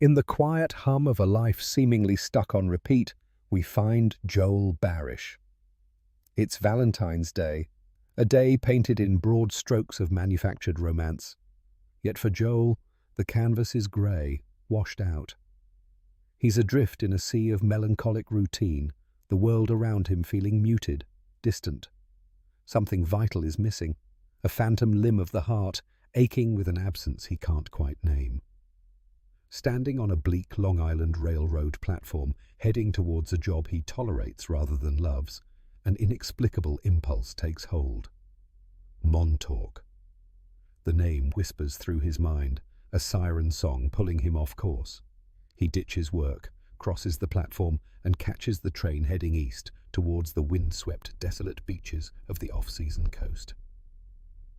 In the quiet hum of a life seemingly stuck on repeat, we find Joel Barish. It's Valentine's Day, a day painted in broad strokes of manufactured romance. Yet for Joel, the canvas is grey, washed out. He's adrift in a sea of melancholic routine, the world around him feeling muted, distant. Something vital is missing, a phantom limb of the heart, aching with an absence he can't quite name. Standing on a bleak Long Island Railroad platform, heading towards a job he tolerates rather than loves, an inexplicable impulse takes hold. Montauk. The name whispers through his mind, a siren song pulling him off course. He ditches work, crosses the platform, and catches the train heading east towards the wind-swept, desolate beaches of the off-season coast.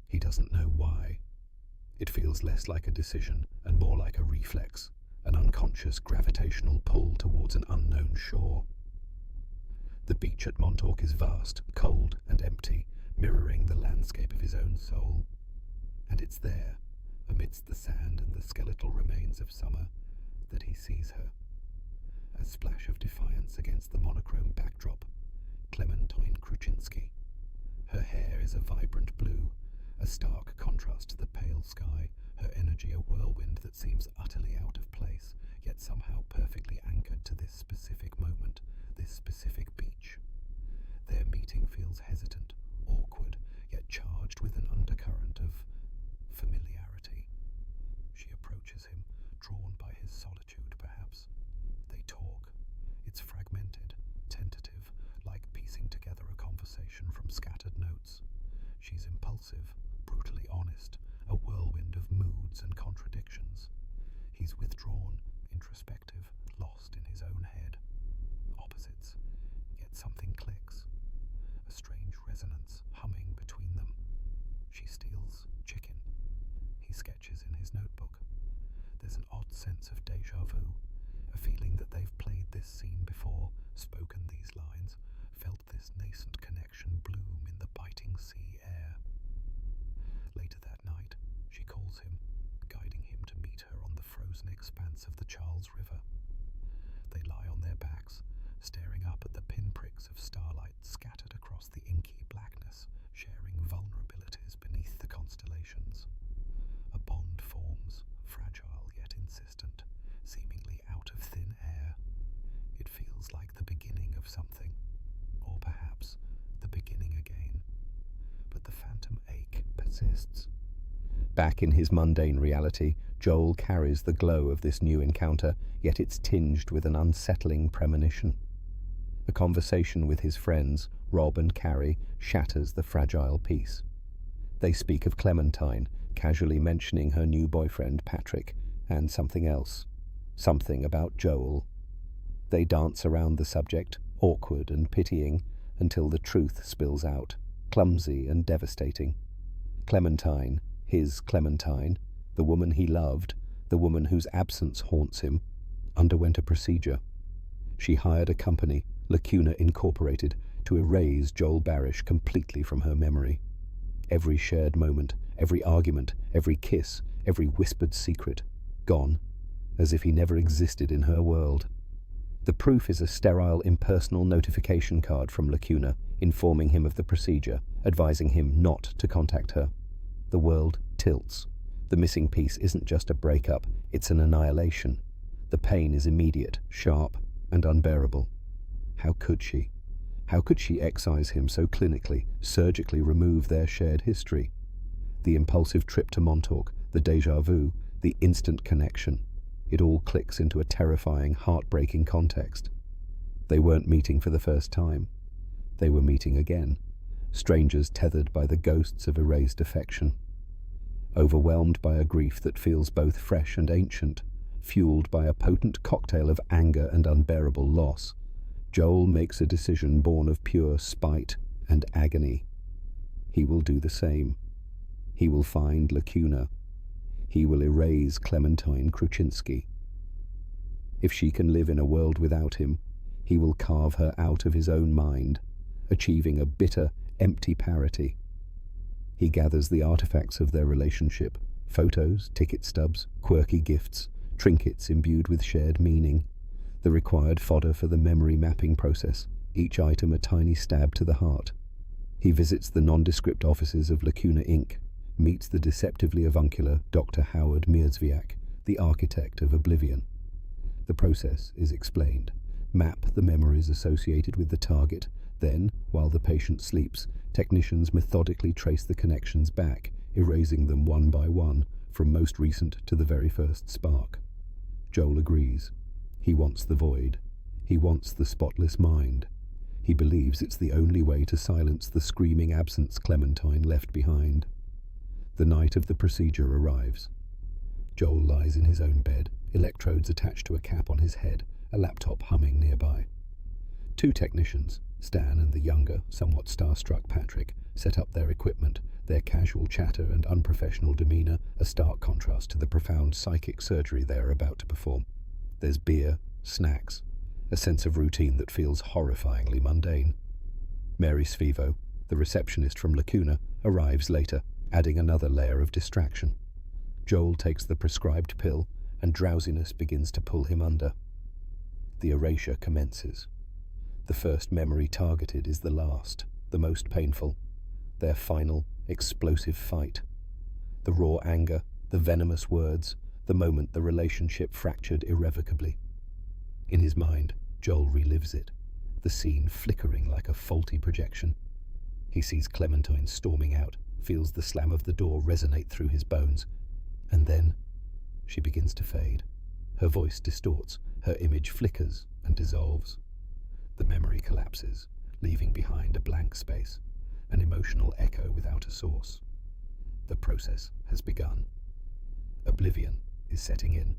He doesn't know why. It feels less like a decision and more like a reflex, an unconscious gravitational pull towards an unknown shore. The beach at Montauk is vast, cold, and empty, mirroring the landscape of his own soul. And it's there, amidst the sand and the skeletal remains of summer, that he sees her. A splash of defiance against the monochrome backdrop. Clementine Kruczynski. Her hair is a vibrant blue, a stark contrast to the pale sky, her energy a whirlwind that seems utterly out of place, yet somehow perfectly anchored to this specific moment, this specific beach. Their meeting feels hesitant, awkward, yet charged with an undercurrent of familiarity. She approaches him, drawn by his solitude, perhaps. They talk. It's fragmented, tentative, like piecing together a conversation from scattered notes. She's impulsive, brutally honest, a whirlwind of moods and contradictions. He's withdrawn, introspective, lost in his own head. Opposites, yet something clicks. A strange resonance humming between them. She steals chicken. He sketches in his notebook. There's an odd sense of déjà vu, a feeling that they've played this scene before, spoken these lines, felt this nascent connection bloom in the biting sea air. Later that night, she calls him, guiding him to meet her on the frozen expanse of the Charles River. They lie on their backs, staring up at the pinpricks of starlight scattered across the inky blackness, sharing vulnerabilities beneath the constellations. A bond forms, fragile yet insistent, seemingly out of thin air. It feels like the beginning of something, or perhaps the beginning again. But the phantom ache persists. Back in his mundane reality, Joel carries the glow of this new encounter, yet it's tinged with an unsettling premonition. A conversation with his friends, Rob and Carrie, shatters the fragile peace. They speak of Clementine, casually mentioning her new boyfriend, Patrick, and something else. Something about Joel. They dance around the subject, awkward and pitying, until the truth spills out, clumsy and devastating. Clementine, his Clementine, the woman he loved, the woman whose absence haunts him, underwent a procedure. She hired a company, Lacuna Incorporated, to erase Joel Barish completely from her memory. Every shared moment, every argument, every kiss, every whispered secret, gone, as if he never existed in her world. The proof is a sterile, impersonal notification card from Lacuna, informing him of the procedure, advising him not to contact her. The world tilts. The missing piece isn't just a breakup, it's an annihilation. The pain is immediate, sharp, and unbearable. How could she? How could she excise him so clinically, surgically remove their shared history? The impulsive trip to Montauk, the déjà vu, the instant connection. It all clicks into a terrifying, heartbreaking context. They weren't meeting for the first time. They were meeting again, strangers tethered by the ghosts of erased affection. Overwhelmed by a grief that feels both fresh and ancient, fueled by a potent cocktail of anger and unbearable loss, Joel makes a decision born of pure spite and agony. He will do the same. He will find Lacuna. He will erase Clementine Kruczynski. If she can live in a world without him, he will carve her out of his own mind, achieving a bitter, empty parity. He gathers the artifacts of their relationship, photos, ticket stubs, quirky gifts, trinkets imbued with shared meaning, the required fodder for the memory mapping process, each item a tiny stab to the heart. He visits the nondescript offices of Lacuna Inc., meets the deceptively avuncular Dr. Howard Mierzwiak, the architect of Oblivion. The process is explained. Map the memories associated with the target, then, while the patient sleeps, technicians methodically trace the connections back, erasing them one by one, from most recent to the very first spark. Joel agrees. He wants the void. He wants the spotless mind. He believes it's the only way to silence the screaming absence Clementine left behind. The night of the procedure arrives. Joel lies in his own bed, electrodes attached to a cap on his head, a laptop humming nearby. Two technicians, Stan and the younger, somewhat starstruck Patrick, set up their equipment, their casual chatter and unprofessional demeanor a stark contrast to the profound psychic surgery they are about to perform. There's beer, snacks, a sense of routine that feels horrifyingly mundane. Mary Svivo, the receptionist from Lacuna, arrives later, adding another layer of distraction. Joel takes the prescribed pill, and drowsiness begins to pull him under. The erasure commences. The first memory targeted is the last, the most painful. Their final, explosive fight. The raw anger, the venomous words, the moment the relationship fractured irrevocably. In his mind, Joel relives it, the scene flickering like a faulty projection. He sees Clementine storming out, feels the slam of the door resonate through his bones, and then she begins to fade. Her voice distorts, her image flickers and dissolves. The memory collapses, leaving behind a blank space, an emotional echo without a source. The process has begun. Oblivion is setting in.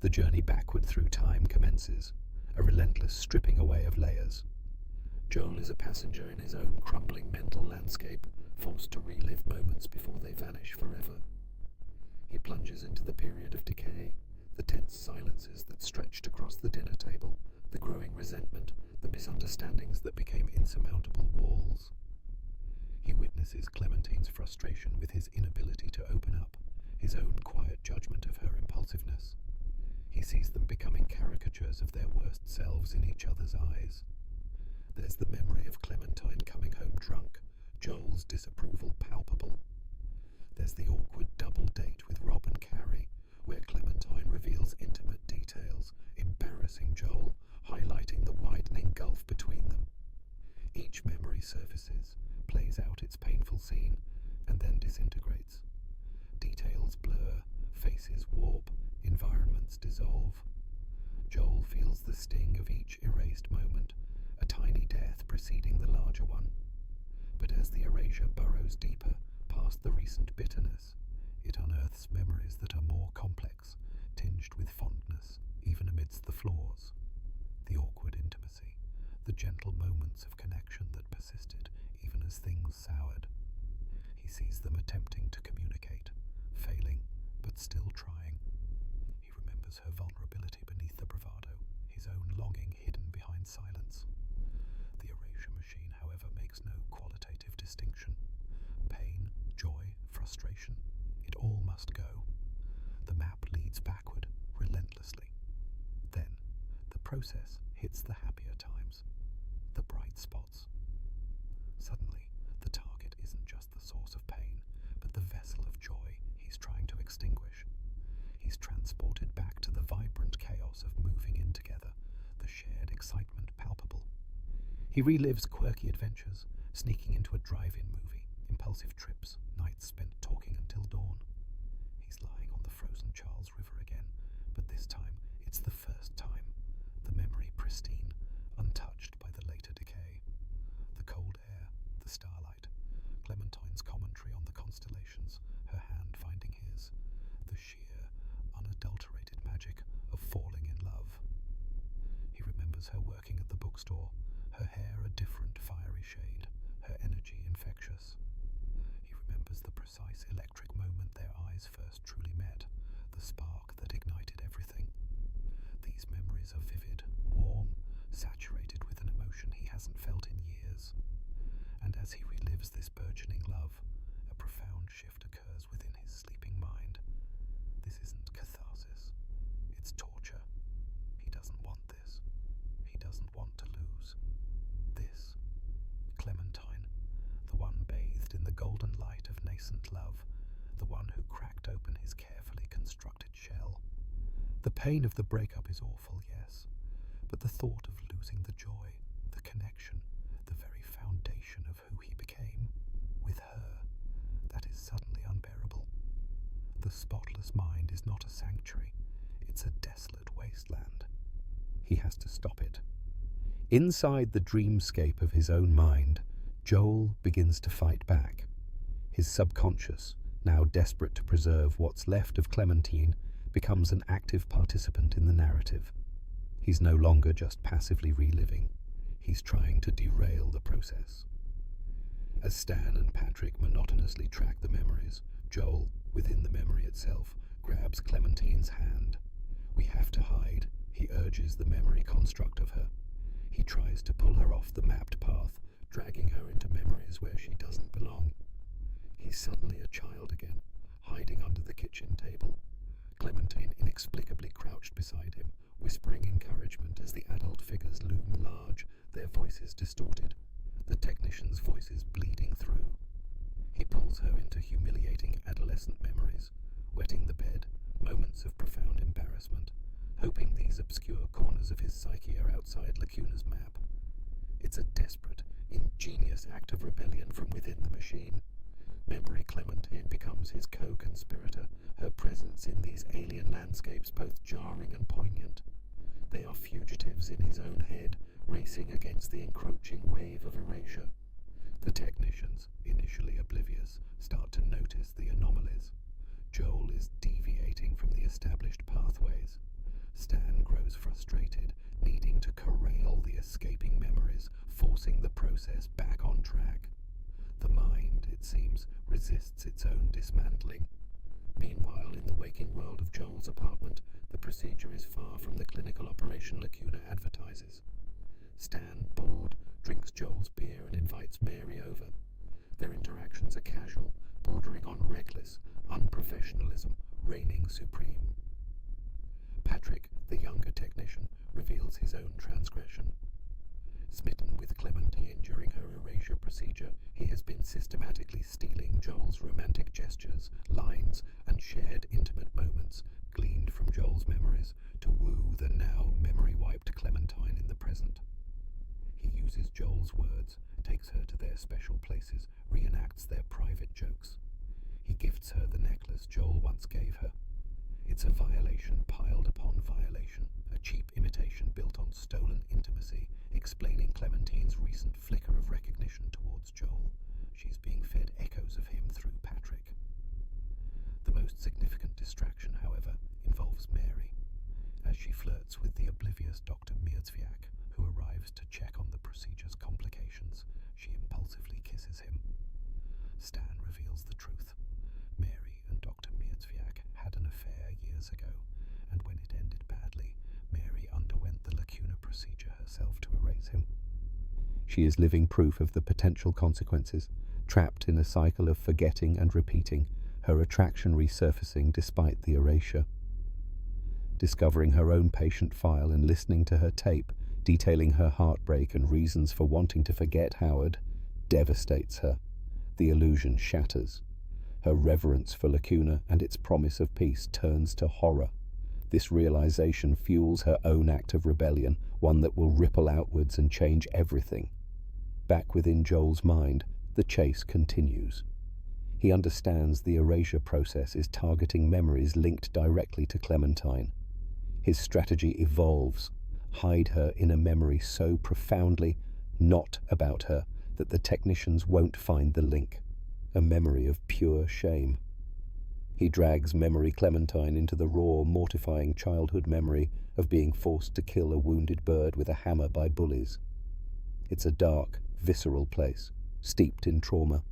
The journey backward through time commences, a relentless stripping away of layers. Joel is a passenger in his own crumbling mental landscape, forced to relive moments before they vanish forever. He plunges into the period of decay, the tense silences that stretched across the dinner table, the growing resentment, the misunderstandings that became insurmountable walls. He witnesses Clementine's frustration with his inability to open up, his own quiet judgment of her impulsiveness. He sees them becoming caricatures of their worst selves in each other's eyes. There's the memory of Clementine coming home drunk, Joel's disapproval palpable. There's the awkward double date with Rob and Carrie, where Clementine reveals intimate details, embarrassing Joel, highlighting the widening gulf between them. Each memory surfaces, plays out its painful scene, and then disintegrates. Details blur, faces warp, environments dissolve. Joel feels the sting of each erased moment, a tiny death preceding the larger one. But as the erasure burrows deeper, past the recent bitterness, it unearths memories that are more complex, tinged with fondness, even amidst the flaws. The awkward intimacy, the gentle moments of connection that persisted even as things soured. He sees them attempting to communicate, failing, but still trying. He remembers her vulnerability beneath the bravado, his own longing hidden behind silence. The erasure machine, however, makes no qualitative distinction. Pain, joy, frustration, it all must go. The map leads backward, relentlessly. Then, the process hits the happier times, the bright spots. Suddenly, the target isn't just the source of pain, but the vessel of joy he's trying to extinguish. He's transported back to the vibrant chaos of moving in together, the shared excitement palpable. He relives quirky adventures, sneaking into a drive-in movie, impulsive trips, nights spent talking until dawn. He's lying on the frozen Charles River again, but this time it's the first time, the memory pristine, untouched by the later decay. The cold air, the starlight, Clementine's commentary on the constellations, her hand finding his, the sheer, unadulterated magic of falling in love. He remembers her working at the bookstore, her hair a different fiery shade, her energy infectious. He remembers the precise electric moment their eyes first truly met, the spark that ignited everything. These memories are vivid, warm, saturated with an emotion he hasn't felt in years. And as he relives this burgeoning love, a profound shift occurs within his sleeping mind. This isn't catharsis. It's torture. He doesn't want this. He doesn't want to lose. This. Clementine, the one bathed in the golden light of nascent love, the one who cracked open his carefully constructed shell. The pain of the breakup is awful, yes, but the thought of losing the joy, the connection, the very foundation of who he became, with her, that is suddenly unbearable. The spotless mind is not a sanctuary, it's a desolate wasteland. He has to stop it. Inside the dreamscape of his own mind, Joel begins to fight back. His subconscious, now desperate to preserve what's left of Clementine, becomes an active participant in the narrative. He's no longer just passively reliving. He's trying to derail the process. As Stan and Patrick monotonously track the memories, Joel, within the memory itself, grabs Clementine's hand. We have to hide, he urges the memory construct of her. He tries to pull her off the mapped path, dragging her into memories where she doesn't belong. He's suddenly a child again, hiding under the kitchen table. Clementine inexplicably crouched beside him, whispering encouragement as the adult figures loom large, their voices distorted, the technicians' voices bleeding through. He pulls her into humiliating adolescent memories, wetting the bed, moments of profound embarrassment, hoping these obscure corners of his psyche are outside Lacuna's map. It's a desperate, ingenious act of rebellion from within the machine. Memory Clementine becomes his co-conspirator, her presence in these alien landscapes both jarring and poignant. They are fugitives in his own head, racing against the encroaching wave of erasure. The technicians, initially oblivious, start to notice the anomalies. Joel is deviating from the established pathways. Stan grows frustrated, needing to corral the escaping memories, forcing the process back on track. The mind, it seems, resists its own dismantling. Meanwhile, in the waking world of Joel's apartment, the procedure is far from the clinical operation Lacuna advertises. Stan, bored, drinks Joel's beer and invites Mary over. Their interactions are casual, bordering on reckless, unprofessionalism, reigning supreme. Patrick, the younger technician, reveals his own transgression. Smitten with Clementine during her erasure procedure, he has been systematically stealing Joel's romantic gestures, lines, and shared intimate moments, gleaned from Joel's memories, to woo the now memory-wiped Clementine in the present. He uses Joel's words, takes her to their special places, reenacts their private jokes. He gifts her the necklace Joel once gave her. It's a violation piled upon violation, a cheap imitation built on stolen intimacy, explaining Clementine's recent flicker of recognition towards Joel. She's being fed echoes of him through Patrick. The most significant distraction, however, involves Mary. As she flirts with the oblivious Dr. Mierzwiak, who arrives to check on the procedure's complications, she impulsively kisses him. Stan reveals the truth. Mary and Dr. Mierzwiak had an affair years ago, and when it ended badly, Mary underwent the Lacuna procedure herself to erase him. She is living proof of the potential consequences, trapped in a cycle of forgetting and repeating, her attraction resurfacing despite the erasure. Discovering her own patient file and listening to her tape, detailing her heartbreak and reasons for wanting to forget Howard, devastates her. The illusion shatters. Her reverence for Lacuna and its promise of peace turns to horror. This realization fuels her own act of rebellion, one that will ripple outwards and change everything. Back within Joel's mind, the chase continues. He understands the erasure process is targeting memories linked directly to Clementine. His strategy evolves. Hide her in a memory so profoundly not about her that the technicians won't find the link. A memory of pure shame. He drags memory Clementine into the raw, mortifying childhood memory of being forced to kill a wounded bird with a hammer by bullies. It's a dark, visceral place, steeped in trauma.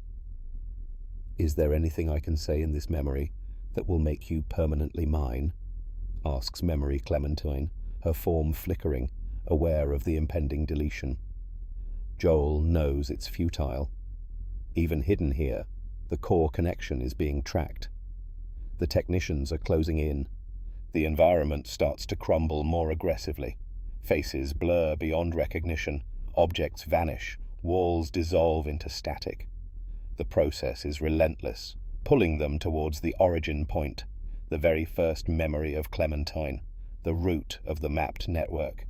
"Is there anything I can say in this memory that will make you permanently mine?" asks memory Clementine, her form flickering, aware of the impending deletion. Joel knows it's futile. Even hidden here, the core connection is being tracked. The technicians are closing in. The environment starts to crumble more aggressively. Faces blur beyond recognition, objects vanish, walls dissolve into static. The process is relentless, pulling them towards the origin point, the very first memory of Clementine, the root of the mapped network.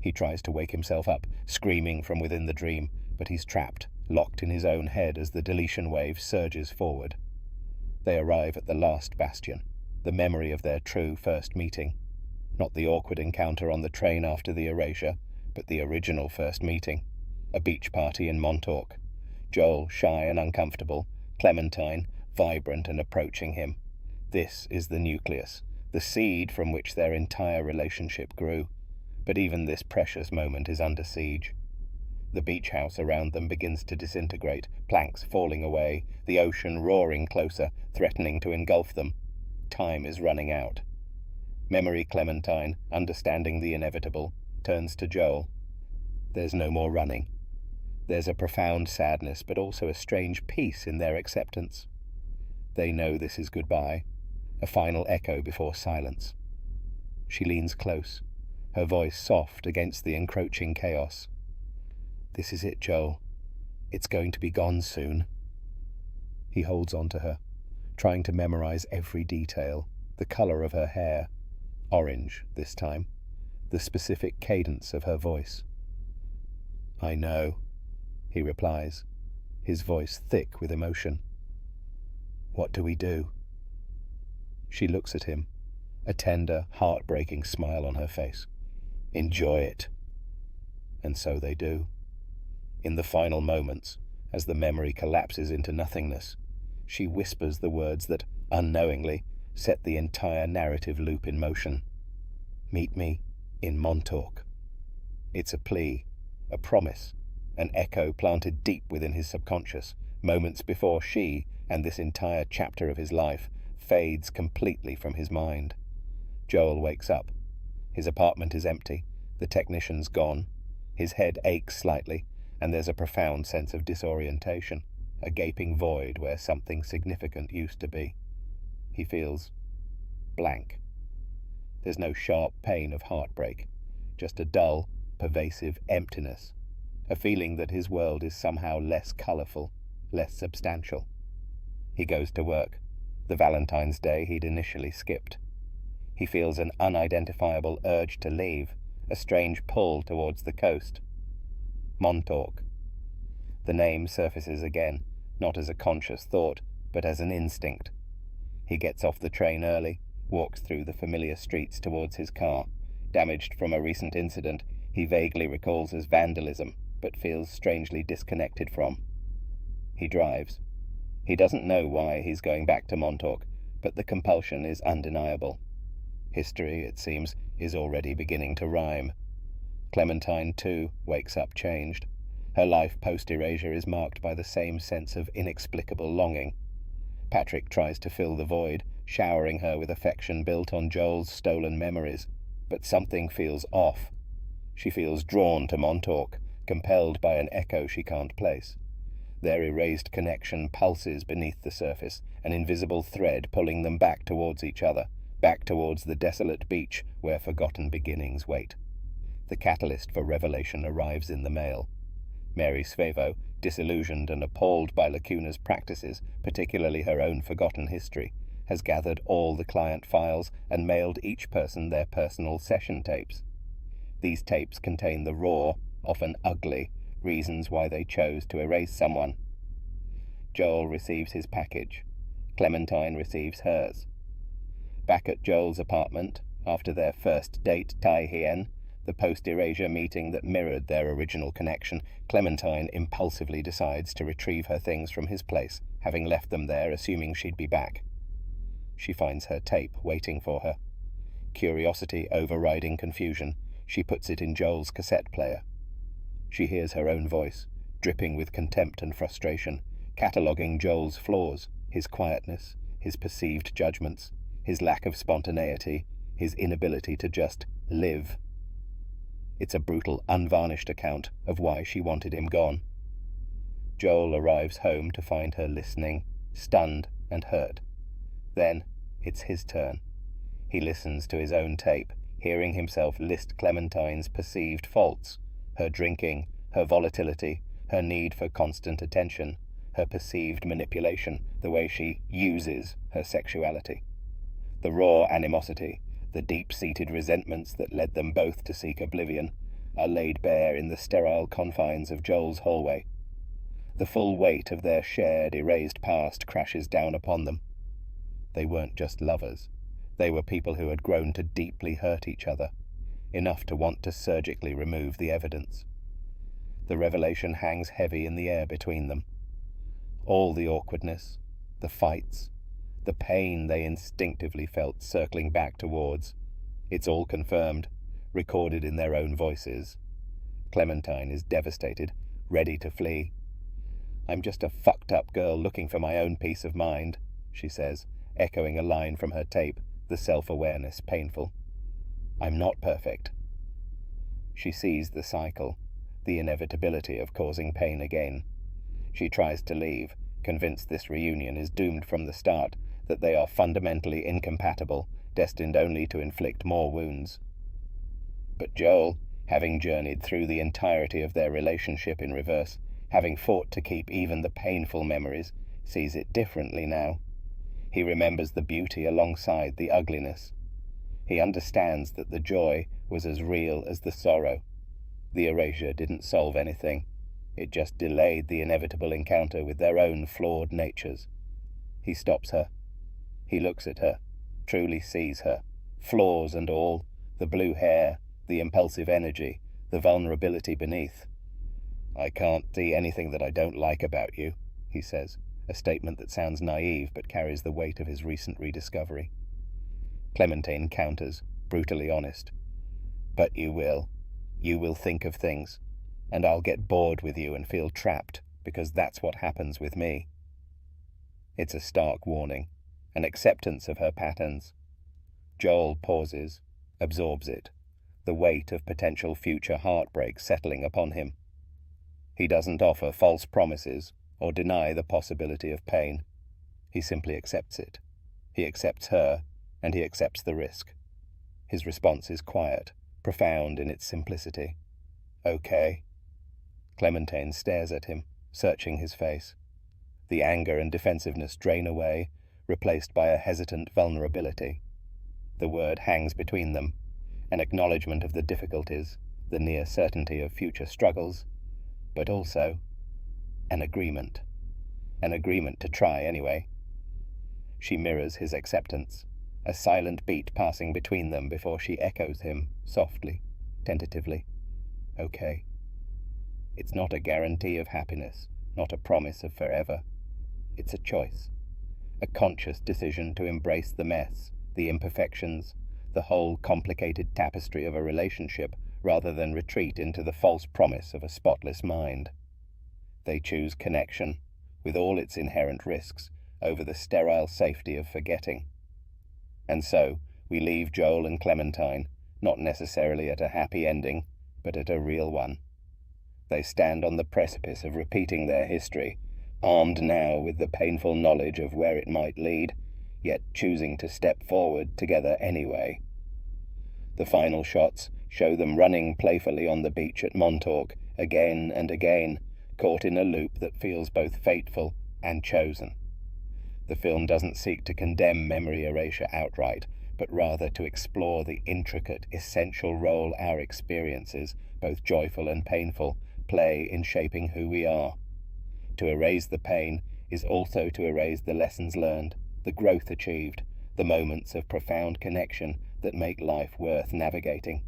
He tries to wake himself up, screaming from within the dream, but he's trapped, locked in his own head as the deletion wave surges forward. They arrive at the last bastion, the memory of their true first meeting. Not the awkward encounter on the train after the erasure, but the original first meeting. A beach party in Montauk. Joel, shy and uncomfortable. Clementine, vibrant and approaching him. This is the nucleus, the seed from which their entire relationship grew. But even this precious moment is under siege. The beach house around them begins to disintegrate, planks falling away, the ocean roaring closer, threatening to engulf them. Time is running out. Memory Clementine, understanding the inevitable, turns to Joel. There's no more running. There's a profound sadness, but also a strange peace in their acceptance. They know this is goodbye, a final echo before silence. She leans close, her voice soft against the encroaching chaos. This is it, Joel. It's going to be gone soon. He holds on to her, trying to memorize every detail, the color of her hair, orange this time, the specific cadence of her voice. I know, he replies, his voice thick with emotion. What do we do? She looks at him, a tender, heartbreaking smile on her face. Enjoy it. And so they do. In the final moments, as the memory collapses into nothingness, she whispers the words that, unknowingly, set the entire narrative loop in motion. Meet me in Montauk. It's a plea, a promise, an echo planted deep within his subconscious, moments before she, and this entire chapter of his life, fades completely from his mind. Joel wakes up. His apartment is empty, the technician's gone. His head aches slightly, and there's a profound sense of disorientation, a gaping void where something significant used to be. He feels blank. There's no sharp pain of heartbreak, just a dull, pervasive emptiness, a feeling that his world is somehow less colorful, less substantial. He goes to work, the Valentine's Day he'd initially skipped. He feels an unidentifiable urge to leave, a strange pull towards the coast. Montauk. The name surfaces again, not as a conscious thought, but as an instinct. He gets off the train early, walks through the familiar streets towards his car, damaged from a recent incident he vaguely recalls as vandalism, but feels strangely disconnected from. He drives. He doesn't know why he's going back to Montauk, but the compulsion is undeniable. History, it seems, is already beginning to rhyme. Clementine, too, wakes up changed. Her life post-erasure is marked by the same sense of inexplicable longing. Patrick tries to fill the void, showering her with affection built on Joel's stolen memories, but something feels off. She feels drawn to Montauk, compelled by an echo she can't place. Their erased connection pulses beneath the surface, an invisible thread pulling them back towards each other, back towards the desolate beach where forgotten beginnings wait. The catalyst for revelation arrives in the mail. Mary Svevo, disillusioned and appalled by Lacuna's practices, particularly her own forgotten history, has gathered all the client files and mailed each person their personal session tapes. These tapes contain the raw, often ugly, reasons why they chose to erase someone. Joel receives his package. Clementine receives hers. Back at Joel's apartment, after their first date Tai Hien, the post-erasure meeting that mirrored their original connection, Clementine impulsively decides to retrieve her things from his place, having left them there assuming she'd be back. She finds her tape waiting for her. Curiosity overriding confusion, she puts it in Joel's cassette player. She hears her own voice, dripping with contempt and frustration, cataloguing Joel's flaws, his quietness, his perceived judgments, his lack of spontaneity, his inability to just live. It's a brutal, unvarnished account of why she wanted him gone. Joel arrives home to find her listening, stunned and hurt. Then it's his turn. He listens to his own tape, hearing himself list Clementine's perceived faults, her drinking, her volatility, her need for constant attention, her perceived manipulation, the way she uses her sexuality. The raw animosity, the deep-seated resentments that led them both to seek oblivion, are laid bare in the sterile confines of Joel's hallway. The full weight of their shared, erased past crashes down upon them. They weren't just lovers. They were people who had grown to deeply hurt each other, enough to want to surgically remove the evidence. The revelation hangs heavy in the air between them. All the awkwardness, the fights, the pain they instinctively felt circling back towards, it's all confirmed, recorded in their own voices. Clementine is devastated, ready to flee. "I'm just a fucked-up girl looking for my own peace of mind," she says, echoing a line from her tape, the self-awareness painful. "I'm not perfect." She sees the cycle, the inevitability of causing pain again. She tries to leave, convinced this reunion is doomed from the start, that they are fundamentally incompatible, destined only to inflict more wounds. But Joel, having journeyed through the entirety of their relationship in reverse, having fought to keep even the painful memories, sees it differently now. He remembers the beauty alongside the ugliness. He understands that the joy was as real as the sorrow. The erasure didn't solve anything. It just delayed the inevitable encounter with their own flawed natures. He stops her. He looks at her, truly sees her, flaws and all, the blue hair, the impulsive energy, the vulnerability beneath. "I can't see anything that I don't like about you," he says, a statement that sounds naive but carries the weight of his recent rediscovery. Clementine counters, brutally honest. "But you will. You will think of things, and I'll get bored with you and feel trapped, because that's what happens with me." It's a stark warning, an acceptance of her patterns. Joel pauses, absorbs it, the weight of potential future heartbreak settling upon him. He doesn't offer false promises or deny the possibility of pain. He simply accepts it. He accepts her, and he accepts the risk. His response is quiet, profound in its simplicity. "Okay." Clementine stares at him, searching his face. The anger and defensiveness drain away, replaced by a hesitant vulnerability. The word hangs between them, an acknowledgement of the difficulties, the near certainty of future struggles, but also an agreement to try anyway. She mirrors his acceptance, a silent beat passing between them before she echoes him, softly, tentatively. "Okay." It's not a guarantee of happiness, not a promise of forever. It's a choice, a conscious decision to embrace the mess, the imperfections, the whole complicated tapestry of a relationship, rather than retreat into the false promise of a spotless mind. They choose connection, with all its inherent risks, over the sterile safety of forgetting. And so, we leave Joel and Clementine, not necessarily at a happy ending, but at a real one. They stand on the precipice of repeating their history, armed now with the painful knowledge of where it might lead, yet choosing to step forward together anyway. The final shots show them running playfully on the beach at Montauk, again and again, caught in a loop that feels both fateful and chosen. The film doesn't seek to condemn memory erasure outright, but rather to explore the intricate, essential role our experiences, both joyful and painful, play in shaping who we are. To erase the pain is also to erase the lessons learned, the growth achieved, the moments of profound connection that make life worth navigating.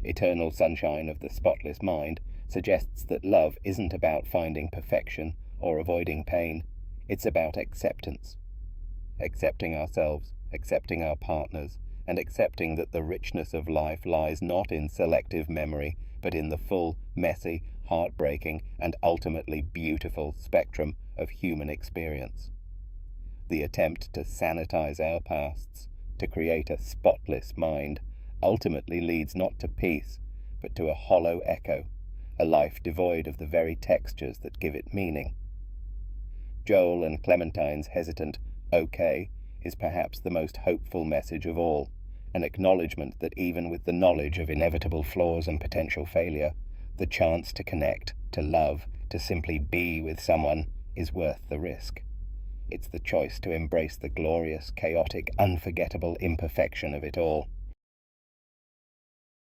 Eternal Sunshine of the Spotless Mind suggests that love isn't about finding perfection or avoiding pain. It's about acceptance. Accepting ourselves, accepting our partners, and accepting that the richness of life lies not in selective memory, but in the full, messy, heartbreaking, and ultimately beautiful spectrum of human experience. The attempt to sanitize our pasts, to create a spotless mind, ultimately leads not to peace, but to a hollow echo, a life devoid of the very textures that give it meaning. Joel and Clementine's hesitant "okay" is perhaps the most hopeful message of all. an acknowledgement that even with the knowledge of inevitable flaws and potential failure, the chance to connect, to love, to simply be with someone is worth the risk. It's the choice to embrace the glorious, chaotic, unforgettable imperfection of it all.